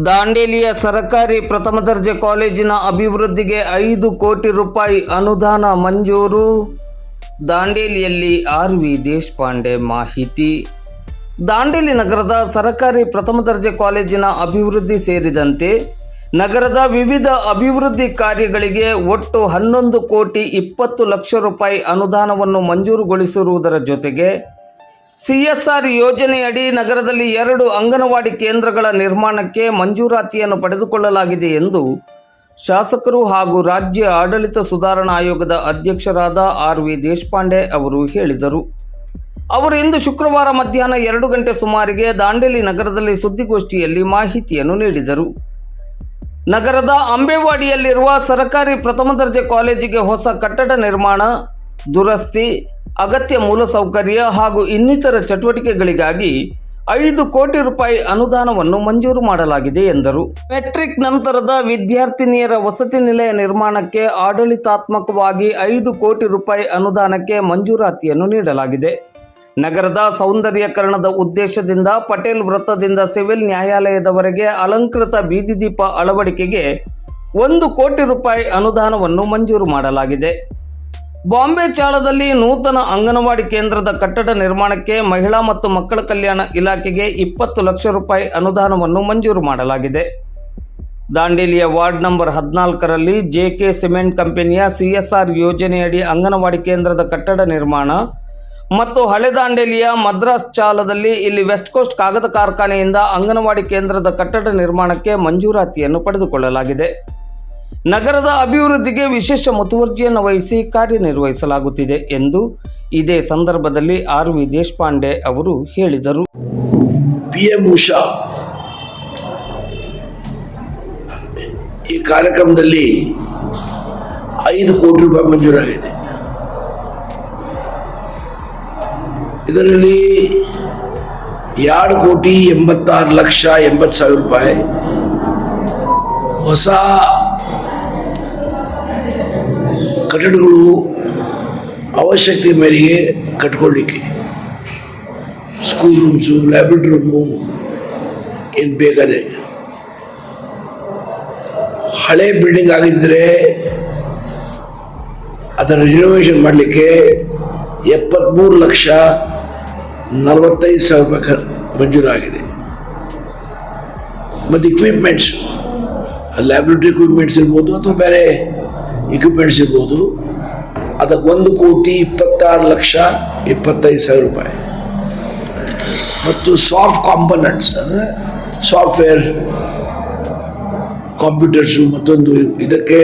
ದಾಂಡೇಲಿಯ ಸರ್ಕಾರಿ ಪ್ರಥಮ ದರ್ಜೆ ಕಾಲೇಜಿನ ಅಭಿವೃದ್ಧಿಗೆ 5 ಕೋಟಿ ರೂಪಾಯಿ ಅನುದಾನ ಮಂಜೂರು. ದಾಂಡೇಲಿಯಲ್ಲಿ ಆರ್.ವಿ. ದೇಶಪಾಂಡೆ ಮಾಹಿತಿ. ದಾಂಡೇಲಿ ನಗರದ ಸರ್ಕಾರಿ ಪ್ರಥಮ ದರ್ಜೆ ಕಾಲೇಜಿನ ಅಭಿವೃದ್ಧಿ ಸೇರಿದಂತೆ ನಗರದ ವಿವಿಧ ಅಭಿವೃದ್ಧಿ ಕಾರ್ಯಗಳಿಗೆ ಒಟ್ಟು 11 ಕೋಟಿ 20 ಲಕ್ಷ ರೂಪಾಯಿ ಅನುದಾನವನ್ನು ಮಂಜೂರುಗೊಳಿಸಿರುವುದರ ಜೊತೆಗೆ ಸಿಎಸ್ಆರ್ ಯೋಜನೆಯಡಿ ನಗರದಲ್ಲಿ 2 ಅಂಗನವಾಡಿ ಕೇಂದ್ರಗಳ ನಿರ್ಮಾಣಕ್ಕೆ ಮಂಜೂರಾತಿಯನ್ನು ಪಡೆದುಕೊಳ್ಳಲಾಗಿದೆ ಎಂದು ಶಾಸಕರು ಹಾಗೂ ರಾಜ್ಯ ಆಡಳಿತ ಸುಧಾರಣಾ ಆಯೋಗದ ಅಧ್ಯಕ್ಷರಾದ ಆರ್.ವಿ. ದೇಶಪಾಂಡೆ ಅವರು ಹೇಳಿದರು. ಅವರು ಇಂದು ಶುಕ್ರವಾರ ಮಧ್ಯಾಹ್ನ 2 ಗಂಟೆ ಸುಮಾರಿಗೆ ದಾಂಡೇಲಿ ನಗರದಲ್ಲಿ ಸುದ್ದಿಗೋಷ್ಠಿಯಲ್ಲಿ ಮಾಹಿತಿಯನ್ನು ನೀಡಿದರು. ನಗರದ ಅಂಬೇವಾಡಿಯಲ್ಲಿರುವ ಸರ್ಕಾರಿ ಪ್ರಥಮ ದರ್ಜೆ ಕಾಲೇಜಿಗೆ ಹೊಸ ಕಟ್ಟಡ ನಿರ್ಮಾಣ, ದುರಸ್ತಿ, ಅಗತ್ಯ ಮೂಲಸೌಕರ್ಯ ಹಾಗೂ ಇನ್ನಿತರ ಚಟುವಟಿಕೆಗಳಿಗಾಗಿ 5 ಕೋಟಿ ರೂಪಾಯಿ ಅನುದಾನವನ್ನು ಮಂಜೂರು ಮಾಡಲಾಗಿದೆ ಎಂದರು. ಮೆಟ್ರಿಕ್ ನಂತರದ ವಿದ್ಯಾರ್ಥಿನಿಯರ ವಸತಿ ನಿಲಯ ನಿರ್ಮಾಣಕ್ಕೆ ಆಡಳಿತಾತ್ಮಕವಾಗಿ 5 ಕೋಟಿ ರೂಪಾಯಿ ಅನುದಾನಕ್ಕೆ ಮಂಜೂರಾತಿಯನ್ನು ನೀಡಲಾಗಿದೆ. ನಗರದ ಸೌಂದರ್ಯೀಕರಣದ ಉದ್ದೇಶದಿಂದ ಪಟೇಲ್ ವೃತ್ತದಿಂದ ಸಿವಿಲ್ ನ್ಯಾಯಾಲಯದವರೆಗೆ ಅಲಂಕೃತ ಬೀದಿ ದೀಪ ಅಳವಡಿಕೆಗೆ 1 ಕೋಟಿ ರೂಪಾಯಿ ಅನುದಾನವನ್ನು ಮಂಜೂರು ಮಾಡಲಾಗಿದೆ. ಬಾಂಬೆ ಚಾಳದಲ್ಲಿ ನೂತನ ಅಂಗನವಾಡಿ ಕೇಂದ್ರದ ಕಟ್ಟಡ ನಿರ್ಮಾಣಕ್ಕೆ ಮಹಿಳಾ ಮತ್ತು ಮಕ್ಕಳ ಕಲ್ಯಾಣ ಇಲಾಖೆಗೆ 20 ಲಕ್ಷ ರೂಪಾಯಿ ಅನುದಾನವನ್ನು ಮಂಜೂರು ಮಾಡಲಾಗಿದೆ. ದಾಂಡೇಲಿಯ ವಾರ್ಡ್ ನಂಬರ್ 14ರಲ್ಲಿ ಜೆಕೆ ಸಿಮೆಂಟ್ ಕಂಪನಿಯ ಸಿಎಸ್ಆರ್ ಯೋಜನೆಯಡಿ ಅಂಗನವಾಡಿ ಕೇಂದ್ರದ ಕಟ್ಟಡ ನಿರ್ಮಾಣ ಮತ್ತು ಹಳೆ ದಾಂಡೇಲಿಯ ಮದ್ರಾಸ್ ಚಾಲದಲ್ಲಿ ಇಲ್ಲಿ ವೆಸ್ಟ್ ಕೋಸ್ಟ್ ಕಾಗದ ಕಾರ್ಖಾನೆಯಿಂದ ಅಂಗನವಾಡಿ ಕೇಂದ್ರದ ಕಟ್ಟಡ ನಿರ್ಮಾಣಕ್ಕೆ ಮಂಜೂರಾತಿಯನ್ನು ಪಡೆದುಕೊಳ್ಳಲಾಗಿದೆ. ನಗರದ ಅಭಿವೃದ್ಧಿಗೆ ವಿಶೇಷ ಮುತುವರ್ಜಿಯನ್ನು ವಹಿಸಿ ಕಾರ್ಯನಿರ್ವಹಿಸಲಾಗುತ್ತಿದೆ ಎಂದು ಇದೇ ಸಂದರ್ಭದಲ್ಲಿ ಆರ್.ವಿ. ದೇಶಪಾಂಡೆ ಅವರು ಹೇಳಿದರು. PM ಉಷಾ ಈ ಕಾರ್ಯಕ್ರಮದಲ್ಲಿ 5 ಕೋಟಿ ರೂಪಾಯಿ ಮಂಜೂರಾಗಿದೆ. ಇದರಲ್ಲಿ 2 ಕೋಟಿ 86 ಲಕ್ಷ 80 ಸಾವಿರ ರೂಪಾಯಿ ಹೊಸ ಕಟ್ಟಡಗಳು ಅವಶ್ಯಕತೆ ಮೇರೆಗೆ ಕಟ್ಕೊಳ್ಳಿಕ್ಕೆ, ಸ್ಕೂಲ್ ರೂಮ್ಸು, ಲೈಬ್ರರಿ ರೂಮು ಏನು ಬೇಕಾದೆ. ಹಳೆ ಬಿಲ್ಡಿಂಗ್ ಆಗಿದ್ದರೆ ಅದನ್ನು ರಿನೋವೇಷನ್ ಮಾಡಲಿಕ್ಕೆ 73 ಲಕ್ಷ 45 ಸಾವಿರ ರೂಪಾಯಿ ಮಂಜೂರಾಗಿದೆ. ಮತ್ತು ಇಕ್ವಿಪ್ಮೆಂಟ್ಸ್, ಲ್ಯಾಬ್ರೇಟರಿ ಇಕ್ವಿಪ್ಮೆಂಟ್ಸ್ ಇರ್ಬೋದು ಅಥವಾ ಬೇರೆ ಇಕ್ವಿಪ್ಮೆಂಟ್ಸ್ ಇರ್ಬೋದು, ಅದಕ್ಕೆ 1 ಕೋಟಿ 26 ಲಕ್ಷ 25 ಸಾವಿರ ರೂಪಾಯಿ. ಮತ್ತು ಸಾಫ್ಟ್ ಕಾಂಪೊನೆಂಟ್ಸ್ ಅಂದರೆ ಸಾಫ್ಟ್ವೇರ್, ಕಂಪ್ಯೂಟರ್ಸು ಮತ್ತೊಂದು ಇದಕ್ಕೆ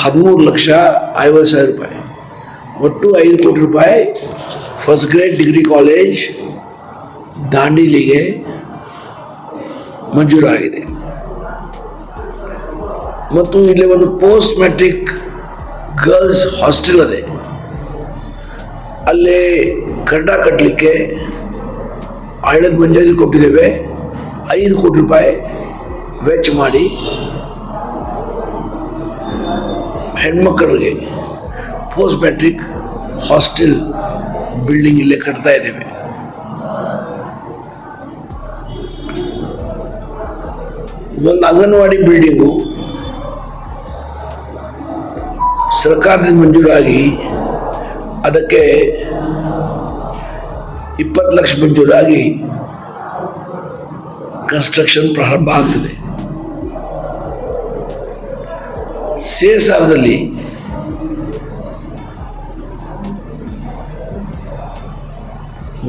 13 ಲಕ್ಷ 50 ಸಾವಿರ ರೂಪಾಯಿ. ಒಟ್ಟು 5 ಕೋಟಿ ರೂಪಾಯಿ ಫಸ್ಟ್ ಗ್ರೇಡ್ ಡಿಗ್ರಿ ಕಾಲೇಜ್ ದಾಂಡೇಲಿಗೆ ಮಂಜೂರಾಗಿದೆ. ಮತ್ತು ಇಲ್ಲಿ ಒಂದು ಪೋಸ್ಟ್ ಮೆಟ್ರಿಕ್ ಗರ್ಲ್ಸ್ ಹಾಸ್ಟೆಲ್ ಇದೆ. ಅಲ್ಲೇ ಕಟ್ಟಡ ಕಟ್ಟಲಿಕ್ಕೆ ಆಡಳಿತ ಮಂಜೂರಿ ಕೊಟ್ಟಿದ್ದೇವೆ. 5 ಕೋಟಿ ರೂಪಾಯಿ ವೆಚ್ಚ ಮಾಡಿ ಹೆಣ್ಮಕ್ಕಳಿಗೆ ಪೋಸ್ಟ್ ಮೆಟ್ರಿಕ್ ಹಾಸ್ಟೆಲ್ ಬಿಲ್ಡಿಂಗ್ ಇಲ್ಲೇ ಕಟ್ತಾ ಇದ್ದೇವೆ. ಒಂದು ಅಂಗನವಾಡಿ ಬಿಲ್ಡಿಂಗು ಸರ್ಕಾರದಿಂದ ಮಂಜೂರಾಗಿ ಅದಕ್ಕೆ 20 ಲಕ್ಷ ಮಂಜೂರಾಗಿ ಕನ್ಸ್ಟ್ರಕ್ಷನ್ ಪ್ರಾರಂಭ ಆಗ್ತದೆ. ಸಿಎಸ್ಆರ್ದಲ್ಲಿ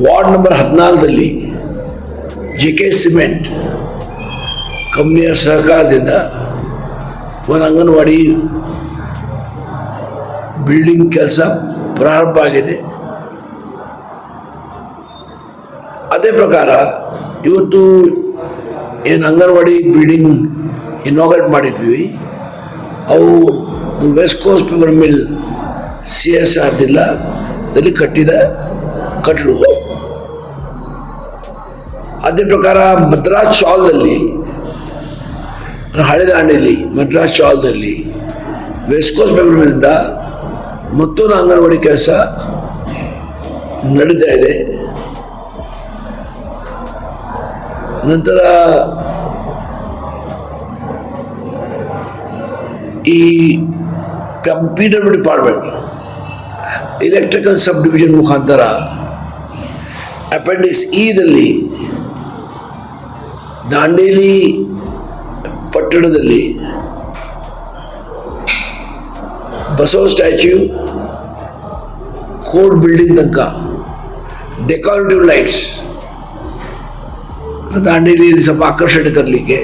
ವಾರ್ಡ್ ನಂಬರ್ 14ರಲ್ಲಿ ಜೆಕೆ ಸಿಮೆಂಟ್ ಕಂಪನಿಯ ಸಹಕಾರದಿಂದ ಒಂದು ಅಂಗನವಾಡಿ ಬಿಲ್ಡಿಂಗ್ ಕೆಲಸ ಪ್ರಾರಂಭ ಆಗಿದೆ. ಅದೇ ಪ್ರಕಾರ ಇವತ್ತು ಏನು ಅಂಗನವಾಡಿ ಬಿಲ್ಡಿಂಗ್ ಇನಾಗ್ರೇಟ್ ಮಾಡಿದ್ವಿ, ಅವು west coast paper mill CSR ಜಿಲ್ಲಾದಲ್ಲಿ ಕಟ್ಟಿದ ಕಟ್ಟಡಗಳು. ಅದೇ ಪ್ರಕಾರ ಮದ್ರಾಸ್ ಚಾಲ್ದಲ್ಲಿ, ಹಳೆ ದಾಂಡೇಲಿ ಮದ್ರಾಸ್ ಚಾಲ್ದಲ್ಲಿ ವೆಸ್ಟ್ ಕೋಸ್ಟ್ ಪೇಪರ್ ಮಿಲ್ನಿಂದ ಮತ್ತೊಂದು ಅಂಗನವಾಡಿ ಕೆಲಸ ನಡೀತಾ ಇದೆ. ನಂತರ ಈ P W department electrical sub division ಮುಖಾಂತರ ಅಪೆಂಡಿಕ್ಸ್ ಇದಲ್ಲಿ ದಾಂಡೇಲಿ ಪಟ್ಟಣದಲ್ಲಿ ಬಸವ ಸ್ಟ್ಯಾಚ್ಯೂ ಕೋರ್ಟ್ ಬಿಲ್ಡಿಂಗ್ ತನಕ ಡೆಕೋರೇಟಿವ್ ಲೈಟ್ಸ್ ದಾಂಡೇಲಿಯಲ್ಲಿ ಸ್ವಲ್ಪ ಆಕರ್ಷಣೆ ತರಲಿಕ್ಕೆ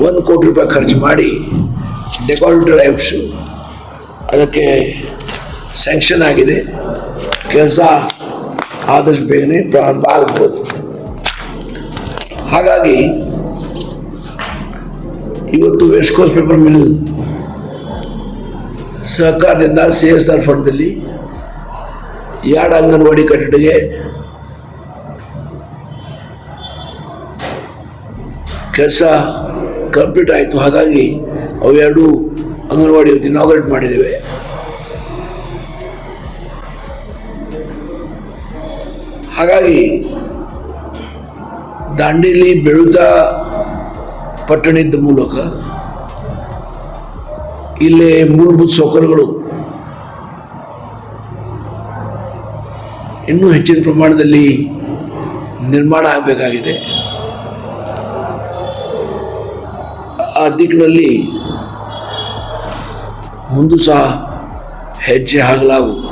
1 ಕೋಟಿ ರೂಪಾಯಿ ಖರ್ಚು ಮಾಡಿ ಡೆಕೋರೇಟಿವ್ ಲೈಟ್ಸು ಅದಕ್ಕೆ ಸ್ಯಾಂಕ್ಷನ್ ಆಗಿದೆ. ಕೆಲಸ ಆದಷ್ಟು ಬೇಗನೆ ಪ್ರಾರಂಭ ಆಗ್ಬೋದು. ಹಾಗಾಗಿ ಇವತ್ತು ವೆಸ್ಟ್ ಕೋಸ್ಟ್ ಪೇಪರ್ ಮಿಲ್ ಸಹಕಾರದಿಂದ CSR ಫಂಡ್ದಲ್ಲಿ 2 ಅಂಗನವಾಡಿ ಕಟ್ಟಡಕ್ಕೆ ಕೆಲಸ ಕಂಪ್ಲೀಟ್ ಆಯಿತು. ಹಾಗಾಗಿ ಅವು 2 ಅಂಗನವಾಡಿ ಇನಾಗ್ರೇಟ್ ಮಾಡಿದ್ದೇವೆ. ಹಾಗಾಗಿ ದಾಂಡೇಲಿ ಬೆಳುತ್ತಾ ಪಟ್ಟಣದ ಮೂಲಕ ಇಲ್ಲಿ ಮೂಲಭೂತ ಸೌಕರ್ಯಗಳು ಇನ್ನೂ ಹೆಚ್ಚಿನ ಪ್ರಮಾಣದಲ್ಲಿ ನಿರ್ಮಾಣ ಆಗಬೇಕಾಗಿದೆ. ಆ ದಿಕ್ಕಿನಲ್ಲಿ ಮುಂದೂ ಸಹ ಹೆಜ್ಜೆ ಹಾಕಲಾಗುವುದು.